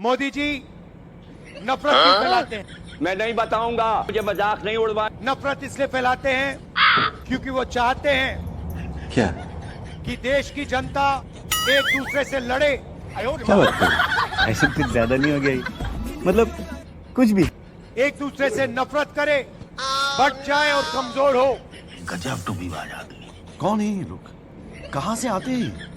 मोदी जी नफरत क्यों फैलाते हैं? मैं नहीं बताऊंगा, मुझे मजाक नहीं उड़वा। नफरत इसलिए फैलाते हैं क्योंकि वो चाहते हैं क्या कि देश की जनता एक दूसरे से लड़े। क्या बात कर रहे हो? ऐसे कुछ ज्यादा नहीं हो गया ये? मतलब कुछ भी। एक दूसरे से नफरत करे, बढ़ जाए और कमजोर हो। गजब टूबीबाज आदमी। कौन है ये लोग? कहाँ से आते हैं?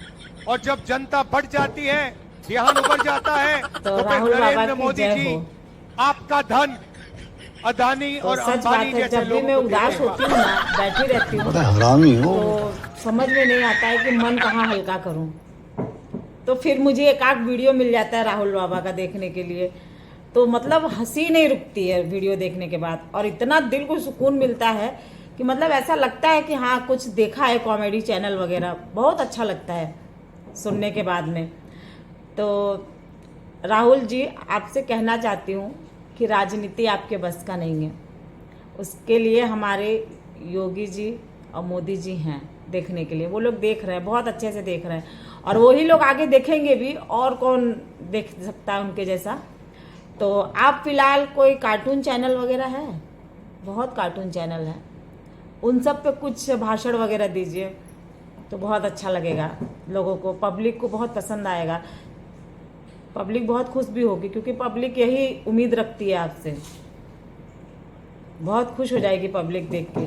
और जब जनता बढ़ जाती है, ध्यान उबर जाता है, तो फिर राहुल बाबा नरेंद्र की मोदी जय जी हो। आपका धन अदानी तो और सच बात अंबानी है, जैसे जब भी मैं लोगों को उदास देते हैं। होती हूँ ना, बैठी रहती हूँ, बड़ा हरामी हो। तो समझ में नहीं आता है कि मन कहाँ हल्का करूँ। तो फिर मुझे एक आध वीडियो मिल जाता है राहुल बाबा का देखने के लिए, तो मतलब हंसी नहीं रुकती है वीडियो देखने के बाद, और इतना दिल को सुकून मिलता है कि मतलब ऐसा लगता है कि हाँ कुछ देखा है, कॉमेडी चैनल वगैरह बहुत अच्छा लगता है सुनने के बाद में। तो राहुल जी, आपसे कहना चाहती हूँ कि राजनीति आपके बस का नहीं है, उसके लिए हमारे योगी जी और मोदी जी हैं देखने के लिए। वो लोग देख रहे हैं, बहुत अच्छे से देख रहे हैं, और वही लोग आगे देखेंगे भी, और कौन देख सकता है उनके जैसा। तो आप फिलहाल कोई कार्टून चैनल वगैरह है, बहुत कार्टून चैनल है, उन सब पे कुछ भाषण वगैरह दीजिए तो बहुत अच्छा लगेगा लोगों को, पब्लिक को बहुत पसंद आएगा, पब्लिक बहुत खुश भी होगी, क्योंकि पब्लिक यही उम्मीद रखती है आपसे। बहुत खुश हो जाएगी पब्लिक देख के,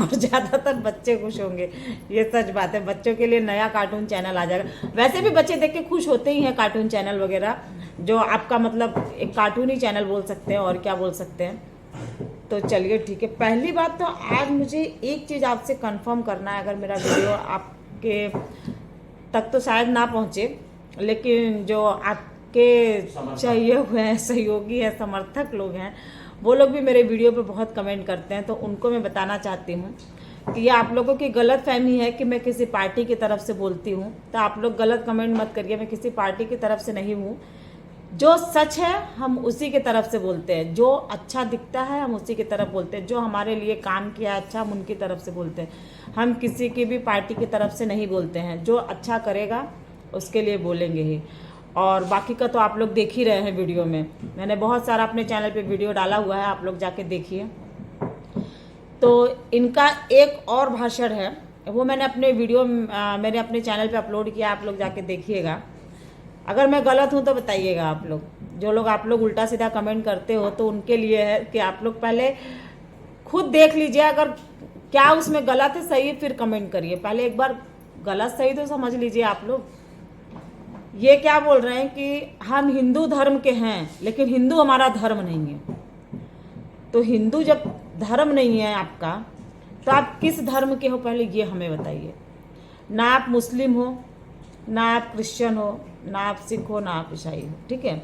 और ज़्यादातर बच्चे खुश होंगे। ये सच बात है, बच्चों के लिए नया कार्टून चैनल आ जाएगा। वैसे भी बच्चे देख के खुश होते ही हैं, कार्टून चैनल वगैरह जो आपका मतलब एक कार्टून ही चैनल बोल सकते हैं, और क्या बोल सकते हैं। तो चलिए ठीक है, पहली बात तो आज मुझे एक चीज़ आपसे कंफर्म करना है। अगर मेरा वीडियो आपके तक तो शायद ना पहुँचे, लेकिन जो आपके सहयोगी हैं, समर्थक लोग हैं, वो लोग भी मेरे वीडियो पे बहुत कमेंट करते हैं, तो उनको मैं बताना चाहती हूँ कि ये आप लोगों की गलत फहमी है कि मैं किसी पार्टी की तरफ से बोलती हूँ। तो आप लोग गलत कमेंट मत करिए, मैं किसी पार्टी की तरफ से नहीं हूँ। जो सच है हम उसी की तरफ से बोलते हैं, जो अच्छा दिखता है हम उसी की तरफ बोलते हैं, जो हमारे लिए काम किया है अच्छा हम उनकी तरफ से बोलते हैं। हम किसी की भी पार्टी की तरफ से नहीं बोलते हैं, जो अच्छा करेगा उसके लिए बोलेंगे ही। और बाकी का तो आप लोग देख ही रहे हैं वीडियो में, मैंने बहुत सारा अपने चैनल पे वीडियो डाला हुआ है, आप लोग जाके देखिए। तो इनका एक और भाषण है, वो मैंने अपने वीडियो मैंने अपने चैनल पे अपलोड किया, आप लोग जाके देखिएगा। अगर मैं गलत हूँ तो बताइएगा आप लोग, जो लोग आप लोग उल्टा सीधा कमेंट करते हो तो उनके लिए है कि आप लोग पहले खुद देख लीजिए, अगर क्या उसमें गलत है सही है फिर कमेंट करिए। पहले एक बार गलत सही तो समझ लीजिए आप लोग। ये क्या बोल रहे हैं कि हम हिंदू धर्म के हैं, लेकिन हिंदू हमारा धर्म नहीं है। तो हिंदू जब धर्म नहीं है आपका, तो आप किस धर्म के हो पहले ये हमें बताइए। ना आप मुस्लिम हो, ना आप क्रिश्चियन हो, ना आप सिख हो, ना आप ईसाई हो, ठीक है।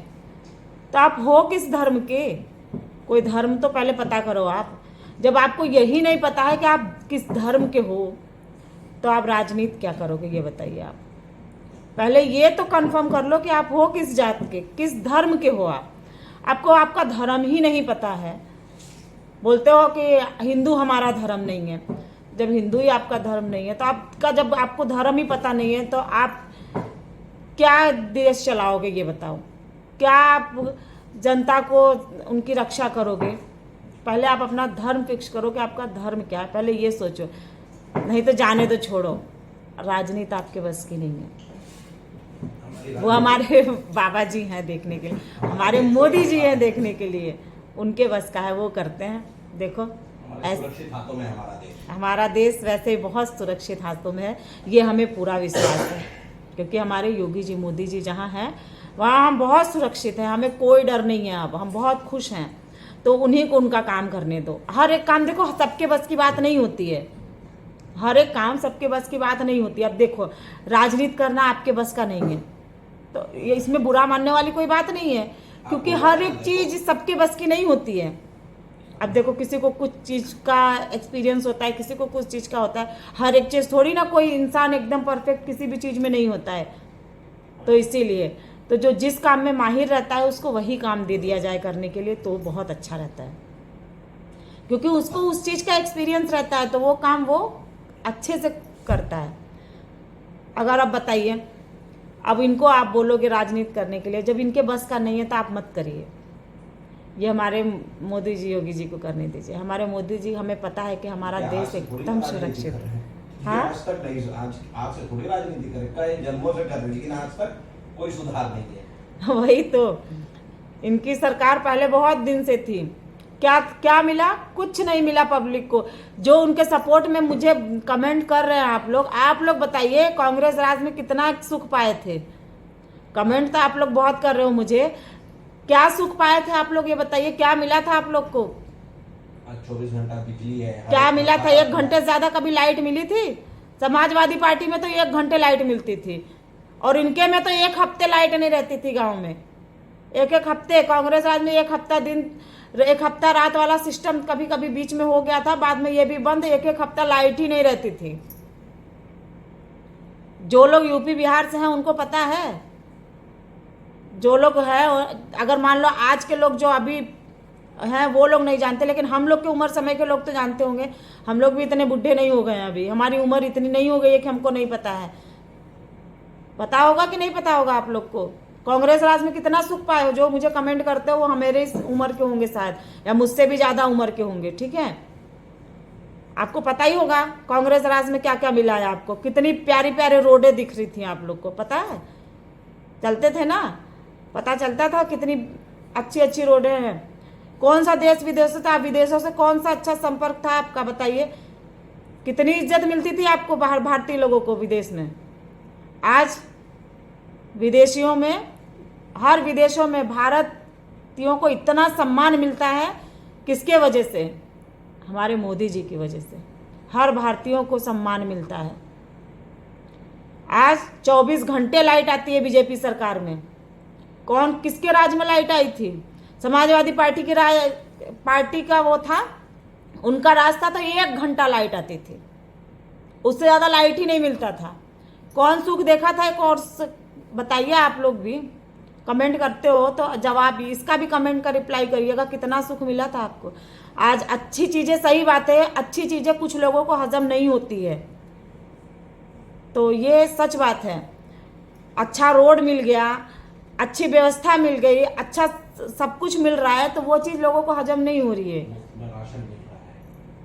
तो आप हो किस धर्म के? कोई धर्म तो पहले पता करो आप। जब आपको यही नहीं पता है कि आप किस धर्म के हो, तो आप राजनीति क्या करोगे ये बताइए। आप पहले ये तो कंफर्म कर लो कि आप हो किस जात के, किस धर्म के हो। आपको आपका धर्म ही नहीं पता है, बोलते हो कि हिंदू हमारा धर्म नहीं है। जब हिंदू ही आपका धर्म नहीं है, तो आपका जब आपको धर्म ही पता नहीं है, तो आप क्या देश चलाओगे ये बताओ। क्या आप जनता को उनकी रक्षा करोगे? पहले आप अपना धर्म फिक्स करो कि आपका धर्म क्या है, पहले ये सोचो। नहीं तो जाने तो छोड़ो, राजनीति आपके बस की नहीं है। वो हमारे बाबा जी हैं देखने के लिए, हमारे मोदी जी हैं देखने के लिए, उनके बस का है, वो करते हैं। देखो सुरक्षित हाथों में हमारा देश वैसे ही बहुत सुरक्षित हाथों में है, ये हमें पूरा विश्वास है, क्योंकि हमारे योगी जी मोदी जी जहाँ हैं वहाँ हम बहुत सुरक्षित हैं, हमें कोई डर नहीं है। अब हम बहुत खुश हैं, तो उन्हीं को उनका काम करने दो। हर एक काम देखो सबके बस की बात नहीं होती है, हर एक काम सबके बस की बात नहीं होती। अब देखो राजनीति करना आपके बस का नहीं है, तो ये इसमें बुरा मानने वाली कोई बात नहीं है, क्योंकि हर एक चीज़ सबके बस की नहीं होती है। अब देखो किसी को कुछ चीज़ का एक्सपीरियंस होता है, किसी को कुछ चीज़ का होता है, हर एक चीज़ थोड़ी ना, कोई इंसान एकदम परफेक्ट किसी भी चीज़ में नहीं होता है। तो इसीलिए तो जो जिस काम में माहिर रहता है उसको वही काम दे दिया जाए करने के लिए, तो बहुत अच्छा रहता है, क्योंकि उसको उस चीज़ का एक्सपीरियंस रहता है, तो वो काम वो अच्छे से करता है। अगर आप बताइए अब इनको आप बोलोगे राजनीति करने के लिए, जब इनके बस का नहीं है तो आप मत करिए। ये हमारे मोदी जी, योगी जी को करने दीजिए। हमारे मोदी जी, हमें पता है कि हमारा देश एकदम सुरक्षित है। हाँ, आज तक नहीं, आज से थोड़ी राजनीति करे, कई जन्मों से कर रहे, लेकिन आज तक कोई सुधार नहीं किया। वही तो, इनकी सरकार पहले बहुत दिन से थी, क्या क्या मिला? कुछ नहीं मिला पब्लिक को। जो उनके सपोर्ट में मुझे कमेंट कर रहे हैं आप लोग बताइए कांग्रेस राज में कितना सुख पाए थे? कमेंट तो आप लोग बहुत कर रहे हो मुझे, क्या सुख पाए थे आप लोग ये बताइए, क्या मिला था आप लोग को? 24 घंटा बिजली है, क्या मिला था? 1 घंटे से ज्यादा कभी लाइट मिली थी? समाजवादी पार्टी में तो 1 घंटे लाइट मिलती थी, और इनके में तो 1 हफ्ते लाइट नहीं रहती थी गांव में। 1 हफ्ते, कांग्रेस राज में 1 हफ्ता दिन, 1 हफ्ता रात वाला सिस्टम कभी कभी बीच में हो गया था, बाद में ये भी बंद। 1 हफ्ता लाइट ही नहीं रहती थी। जो लोग यूपी बिहार से हैं उनको पता है, जो लोग हैं, अगर मान लो आज के लोग जो अभी हैं वो लोग नहीं जानते, लेकिन हम लोग के उम्र समय के लोग तो जानते होंगे। हम लोग भी इतने बुढ़े नहीं हो गए हैं अभी, हमारी उम्र इतनी नहीं हो गई है कि हमको नहीं पता है। पता होगा कि नहीं पता होगा आप लोग को? कांग्रेस राज में कितना सुख पाए हो? जो मुझे कमेंट करते हो वो हमारे उम्र के होंगे शायद, या मुझसे भी ज्यादा उम्र के होंगे। ठीक है, आपको पता ही होगा कांग्रेस राज में क्या क्या मिला है आपको। कितनी प्यारी प्यारी रोडें दिख रही थी आप लोग को, पता है? चलते थे ना, पता चलता था कितनी अच्छी अच्छी रोडें हैं। कौन सा देश विदेशों था, विदेशों से कौन सा अच्छा संपर्क था आपका, बताइए? कितनी इज्जत मिलती थी आपको बाहर, भारतीय लोगों को विदेश में। आज विदेशियों में, हर विदेशों में भारतीयों को इतना सम्मान मिलता है, किसके वजह से? हमारे मोदी जी की वजह से हर भारतीयों को सम्मान मिलता है। आज 24 घंटे लाइट आती है बीजेपी सरकार में। कौन, किसके राज में लाइट आई थी? समाजवादी पार्टी का वो था, उनका राज था तो 1 घंटा लाइट आती थी, उससे ज्यादा लाइट ही नहीं मिलता था। कौन सुख देखा था? एक और बताइए, आप लोग भी कमेंट करते हो तो जवाब भी, इसका भी कमेंट का रिप्लाई करिएगा, कितना सुख मिला था आपको। आज अच्छी चीजें, सही बात है, अच्छी चीजें कुछ लोगों को हजम नहीं होती है, तो ये सच बात है। अच्छा रोड मिल गया, अच्छी व्यवस्था मिल गई, अच्छा सब कुछ मिल रहा है, तो वो चीज लोगों को हजम नहीं हो रही है। राशन मिल रहा है,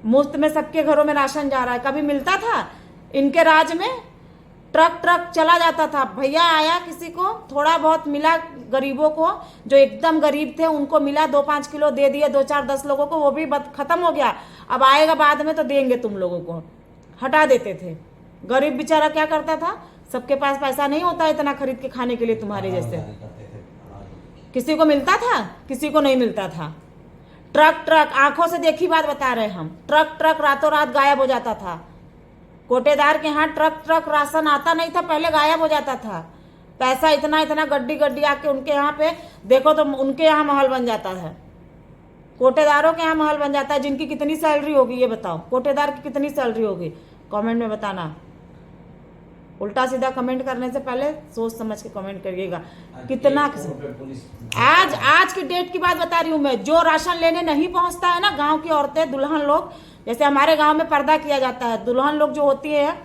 मुफ्त में सबके घरों में राशन जा रहा है। कभी मिलता था इनके राज में? ट्रक चला जाता था, भैया आया, किसी को थोड़ा बहुत मिला, गरीबों को जो एकदम गरीब थे उनको मिला, 2-5 किलो दे दिए, 2-4-10 लोगों को, वो भी खत्म हो गया। अब आएगा बाद में तो देंगे तुम लोगों को, हटा देते थे। गरीब बेचारा क्या करता था? सबके पास पैसा नहीं होता इतना खरीद के खाने के लिए तुम्हारे जैसे। किसी को मिलता था, किसी को नहीं मिलता था। ट्रक आंखों से देखी बात बता रहे हम, ट्रक रातों रात गायब हो जाता था। कोटेदार के यहाँ ट्रक राशन आता नहीं था, पहले गायब हो जाता था। पैसा इतना गड्डी आके उनके यहाँ पे देखो तो उनके यहाँ महल बन जाता है। कोटेदारों के यहाँ महल बन जाता है। जिनकी कितनी सैलरी होगी ये बताओ, कोटेदार की कितनी सैलरी होगी? कमेंट में बताना। उल्टा सीधा कमेंट करने से पहले सोच समझ के कमेंट करिएगा। कितना आज की डेट की बात बता रही हूँ मैं। जो राशन लेने नहीं पहुंचता है ना, गांव की औरतें, दुल्हन लोग, जैसे हमारे गांव में पर्दा किया जाता है, दुल्हन लोग जो होती है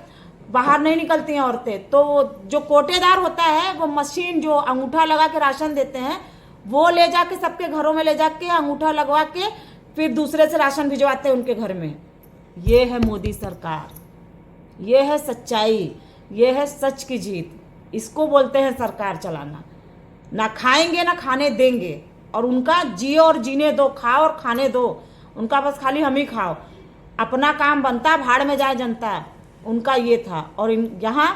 बाहर नहीं निकलती हैं औरतें, तो जो कोटेदार होता है वो मशीन जो अंगूठा लगा के राशन देते हैं, वो ले जाके सबके घरों में ले जाके अंगूठा लगवा के फिर दूसरे से राशन भिजवाते हैं उनके घर में। ये है मोदी सरकार, ये है सच्चाई, ये है सच की जीत। इसको बोलते हैं सरकार चलाना। ना खाएंगे ना खाने देंगे, और उनका जिए और जीने दो, खाओ और खाने दो। उनका बस खाली हम ही खाओ, अपना काम बनता, भाड़ में जाए जनता, उनका ये था। और यहाँ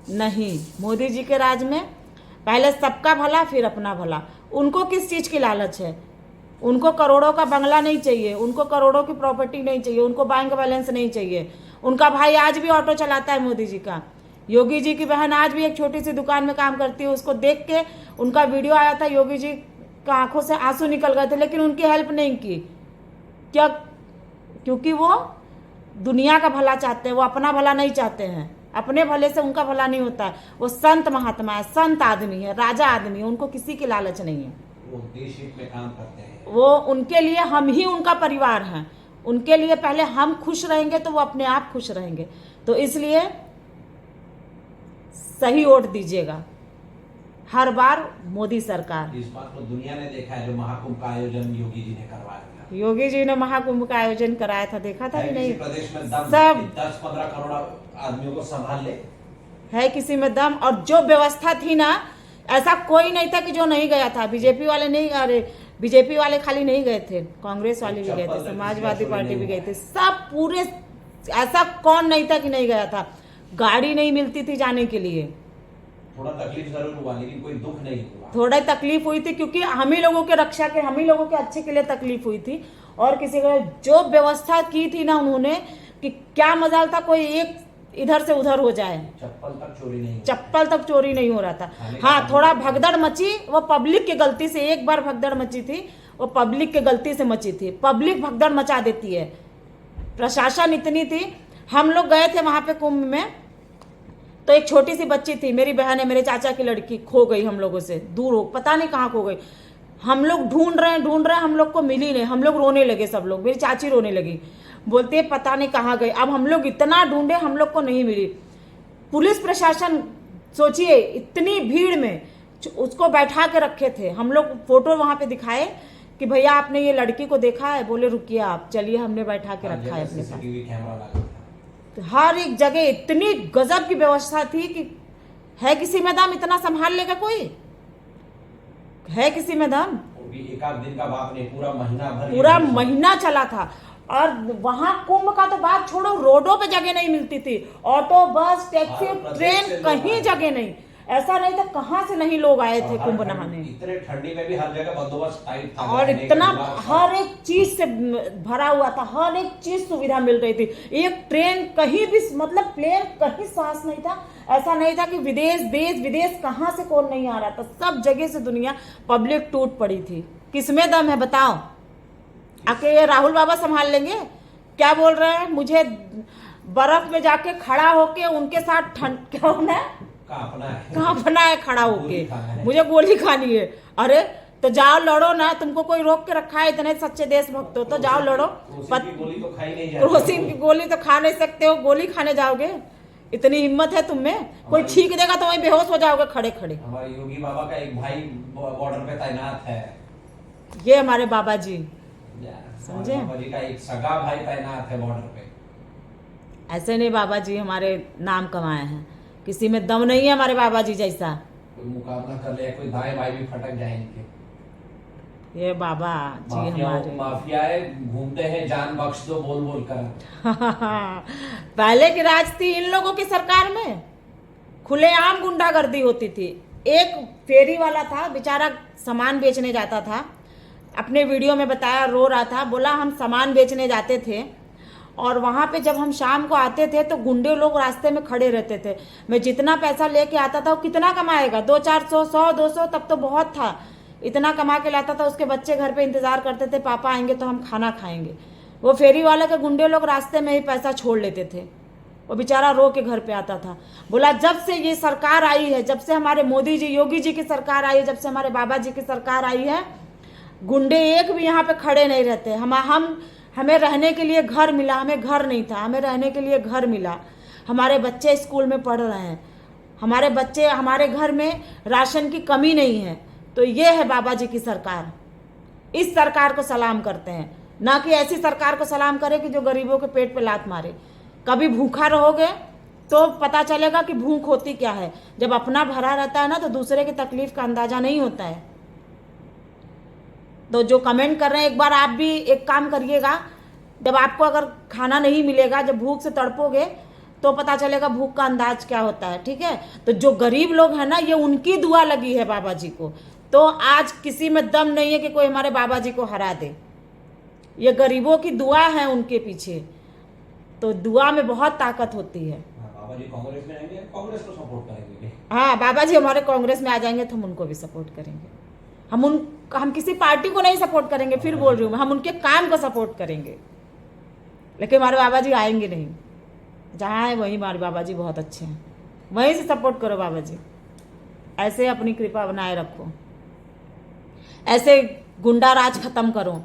नहीं, मोदी जी के राज में पहले सबका भला फिर अपना भला। उनको किस चीज़ की लालच है? उनको करोड़ों का बंगला नहीं चाहिए, उनको करोड़ों की प्रॉपर्टी नहीं चाहिए, उनको बैंक बैलेंस नहीं चाहिए। उनका भाई आज भी ऑटो चलाता है मोदी जी का। योगी जी की बहन आज भी एक छोटी सी दुकान में काम करती है। उसको देख के उनका वीडियो आया था, योगी जी का आंखों से आंसू निकल गए थे, लेकिन उनकी हेल्प नहीं की। क्या? क्योंकि वो दुनिया का भला चाहते हैं, वो अपना भला नहीं चाहते हैं। अपने भले से उनका भला नहीं होता है। वो संत महात्मा है, संत आदमी है, राजा आदमी है, उनको किसी की लालच नहीं है। वो देश हित में काम करते हैं। वो उनके लिए हम ही उनका परिवार हैं। उनके लिए पहले हम खुश रहेंगे तो वो अपने आप खुश रहेंगे। तो इसलिए सही वोट दीजिएगा, हर बार मोदी सरकार। इस बात को दुनिया ने देखा है, जो महाकुंभ का आयोजन योगी जी ने करवाया था। योगी जी ने महाकुंभ का आयोजन कराया था, देखा था कि नहीं? प्रदेश में दम सब 10-15 करोड़ आदमियों को संभाल ले है किसी में दम। और जो व्यवस्था थी ना, ऐसा कोई नहीं था कि जो नहीं गया था। बीजेपी वाले नहीं, अरे बीजेपी वाले खाली नहीं गए थे, कांग्रेस वाले भी गए थे, समाजवादी पार्टी भी गए थे, सब पूरे, ऐसा कौन नहीं था कि नहीं गया था। गाड़ी नहीं मिलती थी जाने के लिए, थोड़ा तकलीफ जरूर हुआ लेकिन कोई दुख नहीं हुआ। थोड़ा तकलीफ हुई थी क्योंकि हम ही लोगों के रक्षा के, हम ही लोगों के अच्छे के लिए तकलीफ हुई थी। और किसी को जो व्यवस्था की थी ना उन्होंने, कि क्या मजाल था कोई एक इधर से उधर हो जाए, चप्पल तक चोरी नहीं हो रहा था। हाँ, थोड़ा भगदड़ मची, वो पब्लिक की गलती से, एक बार भगदड़ मची थी, वो पब्लिक की गलती से मची थी। पब्लिक भगदड़ मचा देती है, प्रशासन इतनी थी। हम लोग गए थे वहां पे कुंभ में, तो एक छोटी सी बच्ची थी, मेरी बहन है, मेरे चाचा की लड़की, खो गई हम लोगों से दूर हो, पता नहीं कहाँ खो गई। हम लोग ढूंढ रहे हैं, हम लोग को मिली नहीं। हम लोग रोने लगे, सब लोग, मेरी चाची रोने लगी, बोलते पता नहीं कहाँ गई। अब हम लोग इतना ढूंढे, हम लोग को नहीं मिली। पुलिस प्रशासन, सोचिए इतनी भीड़ में उसको बैठा के रखे थे। हम लोग फोटो वहां पे दिखाए कि भैया आपने ये लड़की को देखा है? बोले रुकिए आप, चलिए हमने बैठा के रखा है अपने पास। कैमरा लगा था। हर एक जगह इतनी गजब की व्यवस्था थी कि है किसी में दम, इतना संभाल लेगा कोई? है किसी में दम? एक आध दिन का बात नहीं, पूरा महीना चला था। और वहां कुंभ का तो बात छोड़ो, रोडों पे जगह नहीं मिलती थी, ऑटो, बस, टैक्सी, ट्रेन, कहीं जगह नहीं। ऐसा नहीं था कहाँ से नहीं लोग आए थे कुंभ नहाने। इतने ठंडी में भी हर जगह बंदोबस्त टाइट था, और इतना हर एक चीज से भरा हुआ था, हर एक चीज सुविधा मिल रही थी। एक ट्रेन कहीं भी, मतलब प्लेन कहीं सांस नहीं था। ऐसा नहीं था कि विदेश, देश विदेश कहाँ से कौन नहीं आ रहा था, सब जगह से दुनिया, पब्लिक टूट पड़ी थी। किसमें दम है बताओ? आके ये राहुल बाबा संभाल लेंगे? क्या बोल रहे हैं, मुझे बर्फ में जाके खड़ा होके उनके साथ ठंड, क्या होना है, कहाँ अपना है खड़ा होके, मुझे गोली खानी है। अरे तो जाओ लड़ो ना, तुमको कोई रोक के रखा है? इतने सच्चे देशभक्त हो तो जाओ लड़ो। क्रोसिन की गोली तो खा नहीं सकते हो, गोली खाने जाओगे? इतनी हिम्मत है तुम में? कोई छींक देगा तो वहीं बेहोश हो जाओगे खड़े खड़े। हमारे योगी बाबा का एक भाई बॉर्डर पे तैनात है, ये हमारे बाबा जी, समझे? बाबा जी का एक सगा भाई तैनात है बॉर्डर पे। ऐसे नहीं, बाबा जी हमारे नाम कमाए हैं, किसी में दम नहीं है हमारे बाबा जी जैसा। कोई मुकाबला कर ले, कोई दाएं बाएं भी फटक जाएंगे। ये बाबा जी हमारे माफियाए घूमते हैं, जान बख्श दो बोल बोल कर। पहले की राज थी इन लोगों की सरकार में, खुलेआम गुंडागर्दी होती थी। एक फेरी वाला था बेचारा, सामान बेचने जाता था, अपने वीडियो में बताया, रो रहा था, बोला हम सामान बेचने जाते थे और वहाँ पे जब हम शाम को आते थे तो गुंडे लोग रास्ते में खड़े रहते थे। मैं जितना पैसा लेके आता था वो कितना कमाएगा, 200-400, 100-200 तब तो बहुत था, इतना कमा के लाता था। उसके बच्चे घर पे इंतजार करते थे, पापा आएंगे तो हम खाना खाएंगे। वो फेरी वाले के गुंडे लोग रास्ते में ही पैसा छोड़ लेते थे। वो बेचारा रो के घर पे आता था, बोला जब से ये सरकार आई है, जब से हमारे मोदी जी, योगी जी की सरकार आई है, जब से हमारे बाबा जी की सरकार आई है, गुंडे एक भी यहाँ पे खड़े नहीं रहते। हमें रहने के लिए घर मिला, हमें घर नहीं था, हमें रहने के लिए घर मिला। हमारे बच्चे स्कूल में पढ़ रहे हैं, हमारे बच्चे, हमारे घर में राशन की कमी नहीं है। तो ये है बाबा जी की सरकार। इस सरकार को सलाम करते हैं, ना कि ऐसी सरकार को सलाम करें कि जो गरीबों के पेट पे लात मारे। कभी भूखा रहोगे तो पता चलेगा कि भूख होती क्या है। जब अपना भरा रहता है ना तो दूसरे की तकलीफ का अंदाजा नहीं होता है। तो जो कमेंट कर रहे हैं, एक बार आप भी एक काम करिएगा, जब आपको अगर खाना नहीं मिलेगा, जब भूख से तड़पोगे तो पता चलेगा भूख का अंदाज क्या होता है, ठीक है? तो जो गरीब लोग हैं ना, ये उनकी दुआ लगी है बाबा जी को। तो आज किसी में दम नहीं है कि कोई हमारे बाबा जी को हरा दे, ये गरीबों की दुआ है उनके पीछे। तो दुआ में बहुत ताकत होती है। बाबा जी कांग्रेस में आएंगे, कांग्रेस को सपोर्ट करेंगे। हाँ, बाबा जी हमारे कांग्रेस में आ जाएंगे तो हम उनको भी सपोर्ट करेंगे। हम किसी पार्टी को नहीं सपोर्ट करेंगे, फिर बोल रही हूँ मैं, हम उनके काम को सपोर्ट करेंगे, लेकिन हमारे बाबा जी आएंगे नहीं। जहाँ है वहीं हमारे बाबा जी बहुत अच्छे हैं, वहीं से सपोर्ट करो बाबा जी। ऐसे अपनी कृपा बनाए रखो, ऐसे गुंडा राज खत्म करो,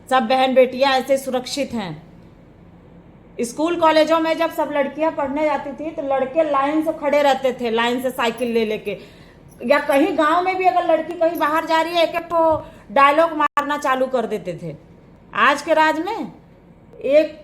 सब बहन बेटियां ऐसे सुरक्षित हैं। स्कूल कॉलेजों में जब सब लड़कियां पढ़ने जाती थी तो लड़के लाइन से खड़े रहते थे, लाइन से साइकिल ले लेके, या कहीं गांव में भी अगर लड़की कहीं बाहर जा रही है एक एक तो डायलॉग मारना चालू कर देते थे। आज के राज में एक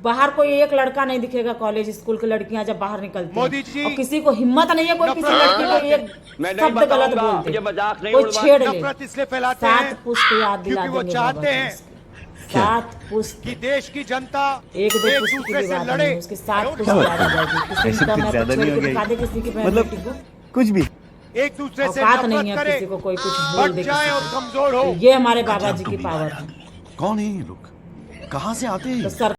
बाहर कोई एक लड़का नहीं दिखेगा, कॉलेज स्कूल की लड़कियां जब बाहर निकलती मोदी हैं जी, और किसी को हिम्मत नहीं है कोई किसी लड़की को एक मैं नहीं शब्द गलत बताऊंगा, बोलते, मुझे मजाक नहीं कोई उड़वा- छेड़ ले। नफरत इसलिए फैलाते सात हैं पुश्त याद दिला क्योंकि वो देंगे चाहते बाबा हैं जी। सात पुश्त, कि देश की जनता एक दो पुश्त की दूसरे भी से बात लड़े। नहीं, उसकी सात पुश्त क्या याद आ जाएगी। किसी ऐसे का कुछ मैं ज्यादा छेड़ नहीं हो के गया दिखा दे किसी की बहन मतलब बेटी को, कुछ भी। एक दूसरे से औकात नहीं नफरत है करे, किसी को कोई कुछ बोल बढ़ दे जाए किसी और को। कमजोर हो। ये हमारे बाबा जी गजब की तुम पावर यार। है। कौन है ये लोग? कहाँ से आते हैं? तो सर